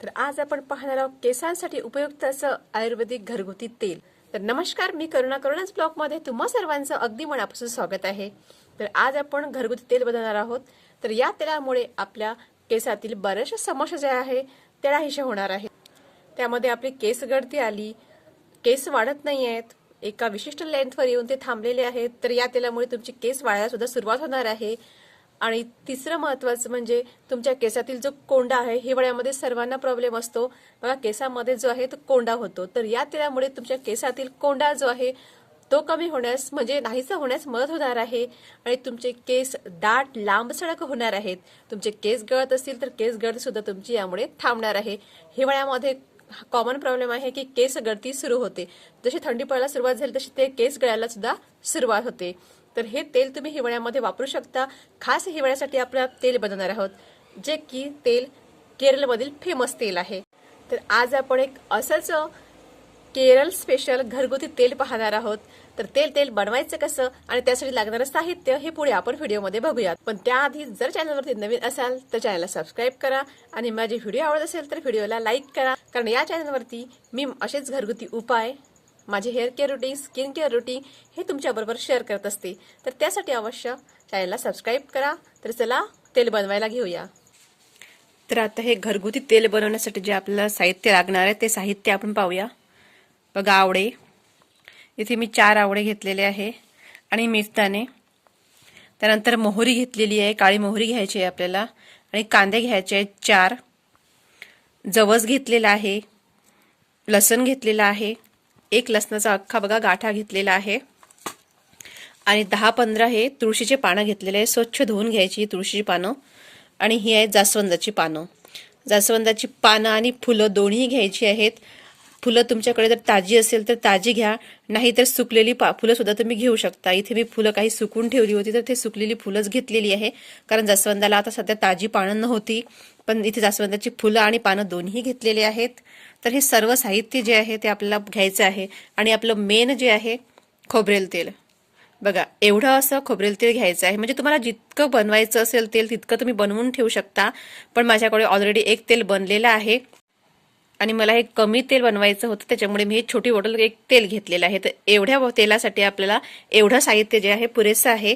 तर आज आपण पाहणार आहोत केसांसाठी उपयुक्त असं आयुर्वेदिक घरगुती तेल। तर नमस्कार, मी करुणाच ब्लॉग मध्ये तुम्हा सर्वांचं अगदी मनापासून स्वागत आहे। तर आज आपण घरगुती तेल बनवणार आहोत। तर या तेलामुळे आपल्या केसातील बऱ्याचशा समस्या ज्या आहे त्या नाहीशा होणार आहे। त्यामध्ये आपली केस गळती आली, केस वाढत नाही आहेत, एका विशिष्ट लेंथवर येऊन ते थांबलेले आहेत, तर या तेलामुळे तुमची केस वाढायला सुद्धा सुरुवात होणार आहे। आणि तिसरं महत्त्वाचं म्हणजे तुमच्या केसातील जो कोंडा आहे, हिवाळ्यामध्ये सर्वांना प्रॉब्लेम असतो बघा, केसामध्ये जो आहे तो कोंडा होतो। तर या तेलामुळे तुमच्या केसातील कोंडा जो आहे तो कमी होण्यास म्हणजे नाहीसा होण्यास मदत होणार आहे आणि तुमचे केस दाट लांबसडक होणार आहेत। तुमचे केस गळत असतील तर केस गळती सुद्धा तुमची यामुळे थांबणार आहे। हिवाळ्यामध्ये कॉमन प्रॉब्लेम आहे की केस गळती सुरू होते, जशी थंडी पडायला सुरुवात झाली तशी ते केस गळायला सुद्धा सुरुवात होते। तर हे तेल तुम्ही हिवाळ्यामध्ये वापरू शकता। खास हिवाळ्यासाठी आपण तेल बनवणार आहोत, जे की तेल केरळमधील फेमस तेल आहे। तर आज आपण एक असंच केरळ स्पेशल घरगुती तेल पाहणार आहोत। तर तेल बनवायचं कसं आणि त्यासाठी लागणारं साहित्य हे पुढे आपण व्हिडिओमध्ये बघूयात। पण त्याआधी जर चॅनलवरती नवीन असाल तर चॅनलला सबस्क्राईब करा आणि माझे व्हिडिओ आवडत असेल तर व्हिडिओला लाईक करा, कारण या चॅनलवरती मी असेच घरगुती उपाय, माझे hair care routine, skin care routine हे तुमच्याबरोबर शेअर करत असते। तर त्यासाठी अवश्य चॅनलला सबस्क्राईब करा। तर चला तेल बनवायला घेऊया। तर आता हे घरगुती तेल बनवण्यासाठी जे आपल्याला साहित्य लागणार आहे ते साहित्य आपण पाहूया। बघा, आवळे, इथे मी 4 आवळे घेतलेले आहे आणि मेथीदाणे, त्यानंतर मोहरी घेतलेली आहे, काळी मोहरी घ्यायची आहे आपल्याला, आणि कांदे घ्यायचे आहेत 4, जवस घेतलेला आहे, लसण घेतलेला आहे, एक लसणाचा अख्खा बघा गाठा घेतलेला आहे, आणि 10-15 हे तुळशीचे पानं घेतलेले आहे। स्वच्छ धुवून घ्यायची तुळशीची पानं, आणि ही आहे जास्वंदाची पानं। जास्वंदाची पानं आणि फुलं दोन्ही घ्यायची आहेत। फुलं तुमच्याकडे जर ताजी असेल तर ताजी घ्या, नाहीतर सुकलेली फुलं सुद्धा तुम्ही घेऊ शकता। इथे मी फुलं काही सुकून ठेवली होती तर ते सुकलेली फुलंच घेतलेली आहे, कारण जास्वंदाला आता सध्या ताजी पानं नव्हती, पण इथे जास्वंदाची फुलं आणि पानं दोन्ही घेतलेले आहेत। तर हे सर्व साहित्य जे आहे ते आपल्याला घ्यायचं आहे। आणि आपलं मेन जे आहे खोबरेल तेल, बघा एवढं असं खोबरेल तेल घ्यायचं आहे। म्हणजे तुम्हाला जितकं बनवायचं असेल तेल तितकं तुम्ही बनवून ठेवू शकता, पण माझ्याकडे ऑलरेडी एक तेल बनलेलं आहे आणि मला हे कमी तेल बनवायचं होतं, त्याच्यामुळे मी हे छोटी बॉटल एक तेल घेतलेलं आहे। तर एवढ्या तेलासाठी आपल्याला एवढं साहित्य जे आहे पुरेसं आहे।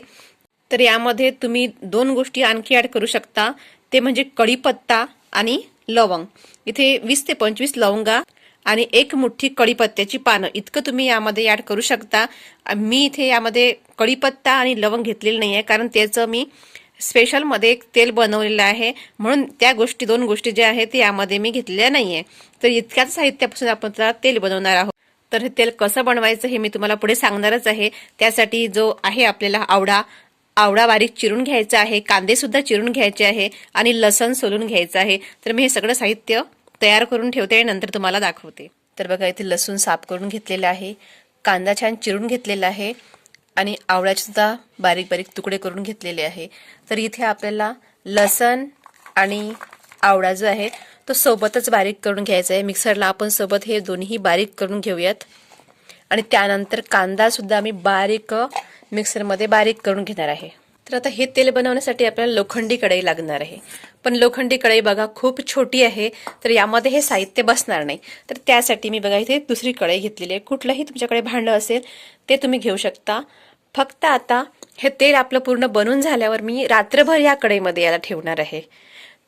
तर यामध्ये तुम्ही 2 गोष्टी आणखी ऍड करू शकता, ते म्हणजे कढीपत्ता आणि लवंग। इथे 20 ते 25 लवंगा आणि 1 मुठ्ठी कढीपत्त्याची पानं इतकं तुम्ही यामध्ये ऍड करू शकता। मी इथे यामध्ये कढीपत्ता आणि लवंग घेतलेलं नाही आहे, कारण त्याचं मी स्पेशल मध्ये एक तेल बनवलेलं आहे, म्हणून त्या 2 गोष्टी ज्या आहेत ते यामध्ये मी घेतलेल्या नाहीये। तर इतक्याच साहित्यापासून आपण तेल बनवणार आहोत। तर हे तेल कसं बनवायचं हे मी तुम्हाला पुढे सांगणारच आहे। त्यासाठी जो आहे आपल्याला आवळा बारीक चिरून घ्यायचा आहे, कांदे सुद्धा चिरून घ्यायचे आहे, आणि लसण सोलून घ्यायचं आहे। तर मी हे सगळं साहित्य तयार करून ठेवते आणि नंतर तुम्हाला दाखवते। तर बघा, इथे लसूण साफ करून घेतलेला आहे, कांदा छान चिरून घेतलेला आहे, आणि आवळ्याचे सुद्धा बारीक बारीक तुकडे करून घेतलेले आहे। तर इथे आपल्याला लसण आणि आवळा जो आहे तो सोबतच बारीक करून घ्यायचा आहे। मिक्सरला आपण सोबत हे दोन्ही बारीक करून घेऊयात, आणि त्यानंतर कांदा सुद्धा मी बारीक मिक्सरमध्ये बारीक करून घेणार आहे। तर आता हे तेल बनवण्यासाठी आपल्याला लोखंडी कढई लागणार आहे, पण लोखंडी कढई बघा खूप छोटी आहे, तर यामध्ये हे साहित्य बसणार नाही। तर त्यासाठी मी बघा इथे दुसरी कढई घेतलेली आहे। कुठलंही तुमच्याकडे भांडं असेल ते तुम्ही घेऊ शकता। फक्त आता हे तेल आपलं पूर्ण बनून झाल्यावर मी रात्रभर या कढईमध्ये याला ठेवणार आहे,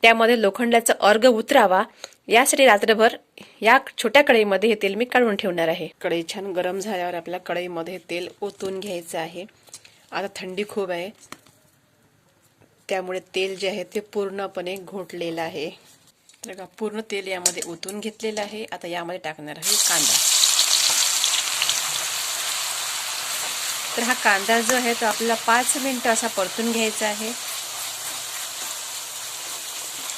त्यामध्ये लोखंडाचा अर्ग उतरावा यासाठी रात्रभर या छोट्या कढईमध्ये हे तेल मी काढून ठेवणार आहे। कढई छान गरम झाल्यावर आपल्याला कढईमध्ये तेल ओतून घ्यायचं आहे। आता थंडी खूप आहे, त्यामुळे तेल जे आहे ते पूर्णपणे घोटलेलं आहे। तर पूर्ण तेल यामध्ये ओतून घेतलेलं आहे। आता यामध्ये टाकणार आहे कांदा। तर हा कांदा जो आहे तो आपल्याला 5 मिनिटं असा परतून घ्यायचा आहे,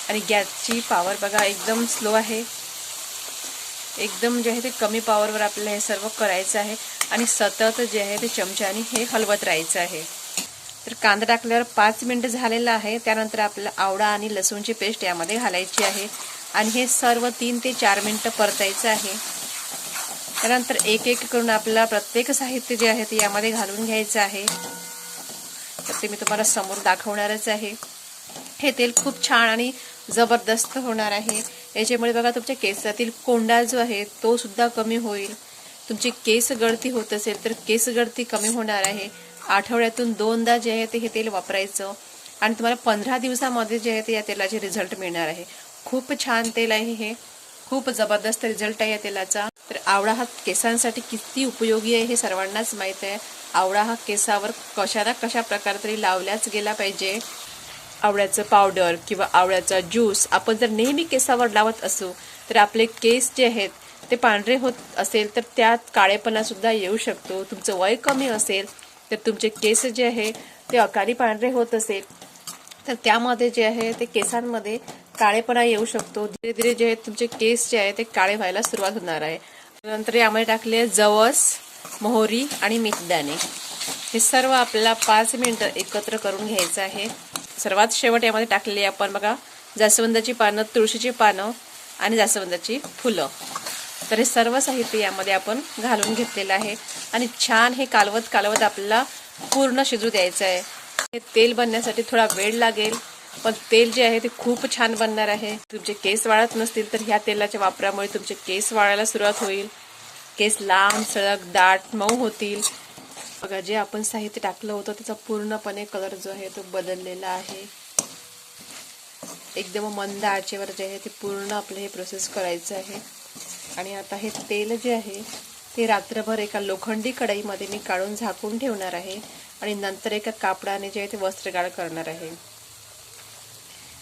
आणि गॅसची पॉवर बघा एकदम स्लो आहे, एकदम जे आहे ते कमी पॉवरवर आपल्याला हे सर्व करायचं आहे, आणि सतत जे आहे ते चमच्याने हे हलवत राहायचं आहे। तर कांदा टाकल्यावर 5 मिनिटं झालेला आहे। त्यानंतर आपल्याला आवळा आणि लसूणची पेस्ट यामध्ये घालायची आहे, आणि हे सर्व 3 ते 4 मिनिटं परतायचं आहे। त्यानंतर एक एक करून आपल्याला प्रत्येक साहित्य जे आहे ते यामध्ये घालून घ्यायचं आहे। तर ते मी तुम्हाला समोर दाखवणारच आहे। हे तेल खूप छान आणि जबरदस्त होणार आहे। याच्यामुळे बघा तुमच्या केसातील कोंडा जो आहे तो सुद्धा कमी होईल. तुमची केस गळती होत असेल तर केस गळती कमी होणार आहे. आठवड्यातून 2दा जे आहे ते हे तेल वापरायचं आणि तुम्हाला 15 दिवसामध्ये जे आहे ते या तेलाचे रिझल्ट मिळणार आहे. खूप छान तेल आहे हे, खूप जबरदस्त रिझल्ट आहे या तेलाचा. तर आवळा हा केसांसाठी किती उपयोगी आहे हे सर्वांनाच माहीत आहे. आवळा हा केसावर कशा ना कशा प्रकारे तरी लावल्याच गेला पाहिजे. आवळ्याचं पावडर किंवा आवळ्याचा ज्यूस आपण जर नेहमी केसावर लावत असू तर आपले केस जे आहेत ते पांढरे होत असेल तर त्यात काळेपणा सुद्धा येऊ शकतो. तुमचं वय कमी असेल तर तुमचे केस जे आहे ते अकाली पांढरे होत असेल तर त्यामध्ये जे आहे ते केसांमध्ये काळेपणा येऊ शकतो. धीरे धीरे जे आहे तुमचे केस जे आहे ते काळे व्हायला सुरुवात होणार आहे. नंतर यामध्ये टाकले जवस, मोहरी आणि मेथीदाणे. हे सर्व आपल्याला 5 मिनिटं एकत्र करून घ्यायचं आहे. सर्वात शेवट यामध्ये टाकलेली आपण बघा जास्वंदाची पानं, तुळशीची पानं आणि जास्वंदाची फुलं. तर हे सर्व साहित्य यामध्ये आपण घालून घेतलेलं आहे आणि छान हे कालवत आपल्याला पूर्ण शिजू द्यायचं आहे. हे तेल बनण्यासाठी थोडा वेळ लागेल पण तेल जे आहे ते खूप छान बनणार आहे. तुमचे केस वाळत नसतील तर ह्या तेलाच्या वापरामुळे तुमचे केस वाळायला सुरुवात होईल. केस लांब, सळक, दाट, मऊ होतील. बघा जे आपण साहित्य टाकलं होतं त्याचा पूर्णपणे कलर जो आहे तो बदललेला आहे. एकदम मंद आचेवर जे आहे ते पूर्ण आपलं हे प्रोसेस करायचं आहे. आणि आता हे तेल जे आहे ते रात्रभर एका लोखंडी कढईमध्ये मी काढून झाकून ठेवणार आहे आणि नंतर एका कापडाने जे आहे ते वस्त्रगाळ करणार आहे.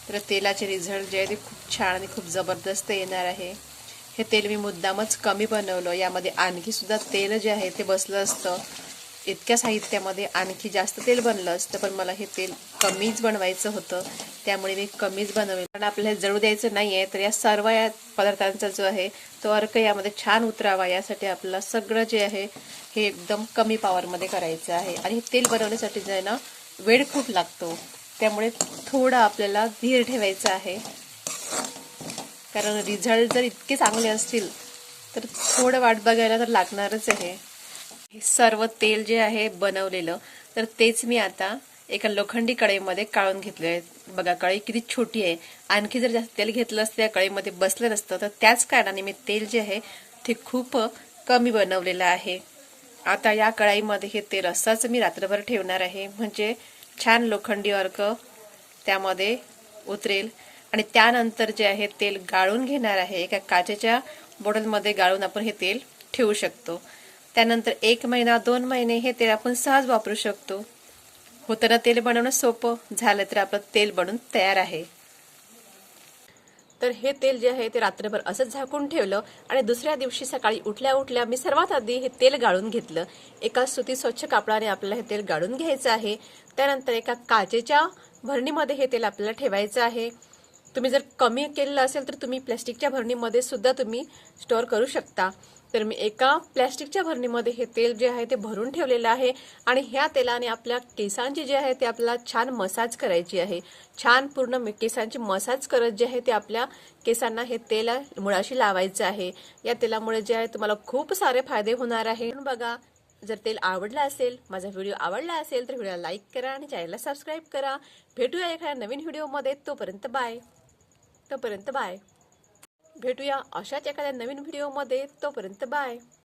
तर तेलाचे रिझल्ट जे आहे ते खूप छान आणि खूप जबरदस्त येणार आहे. हे तेल मी मुद्दामच कमी बनवलं. यामध्ये आणखी सुद्धा तेल जे आहे ते बसलं असतं. इतक्या साहित्यामध्ये आणखी जास्त तेल बनलं असतं पण मला हे तेल कमीच बनवायचं होतं त्यामुळे मी कमीच बनवलं. कारण आपल्याला जळू द्यायचं नाही आहे तर या सर्व या पदार्थांचा जो आहे तो अर्क यामध्ये छान उतरावा यासाठी आपल्याला सगळं जे आहे हे एकदम कमी पॉवरमध्ये करायचं आहे. आणि हे तेल बनवण्यासाठी जे आहे ना वेळ खूप लागतो त्यामुळे थोडं आपल्याला धीर ठेवायचं आहे. कारण रिझल्ट जर इतके चांगले असतील तर थोडं वाट बघायला तर लागणारच आहे. हे सर्व तेल जे आहे बनवलेलं तर तेच मी आता एका लोखंडी कढईमध्ये काढून घेतले आहे. बघा कढई किती छोटी आहे. आणखी जर जास्त तेल घेतलं असतं या कढईमध्ये बसलं नसतं तर त्याच कारणाने मी तेल जे आहे ते खूप कमी बनवलेलं आहे. आता या कढईमध्ये हे तेल असंच मी रात्रभर ठेवणार आहे म्हणजे छान लोखंडी अर्क त्यामध्ये उतरेल. आणि त्यानंतर जे आहे तेल गाळून घेणार आहे. एका काचेच्या बॉटलमध्ये गाळून आपण हे तेल ठेवू शकतो. त्यानंतर 1 महिना 2 महिने हे तेल आपण सहज वापरू शकतो. होताना तेल बनवणं सोपं झालं तर आपलं तेल बनून तयार आहे. तर हे तेल जे आहे ते रात्रभर असंच झाकून ठेवलं आणि दुसऱ्या दिवशी सकाळी उठल्या मी सर्वात आधी हे तेल गाळून घेतलं. एका सुती स्वच्छ कापडाने आपल्याला हे तेल गाळून घ्यायचं आहे. त्यानंतर एका काचेच्या भरणीमध्ये हे तेल आपल्याला ठेवायचं आहे. तुम्ही जर कमी केलेलं असेल तर तुम्ही प्लॅस्टिकच्या भरणीमध्ये सुद्धा तुम्ही स्टोअर करू शकता. तर मी एका प्लॅस्टिकच्या भरणीमध्ये हे तेल जे आहे ते भरून ठेवलेलं आहे आणि ह्या तेलाने आपल्या केसांची जे आहे ते आपल्याला छान मसाज करायची आहे. छान पूर्ण केसांची मसाज करत जे आहे ते आपल्या केसांना हे तेल मुळाशी लावायचं आहे. या तेलामुळे जे आहे तुम्हाला खूप सारे फायदे होणार आहे. बघा जर तेल आवडलं असेल, माझा व्हिडिओ आवडला असेल तर व्हिडिओला लाईक करा आणि चॅनलला सबस्क्राईब करा. भेटूया एखाद्या नवीन व्हिडिओमध्ये. तोपर्यंत बाय. भेटूया अशाच एखाद्या नवीन व्हिडिओमध्ये. तोपर्यंत बाय.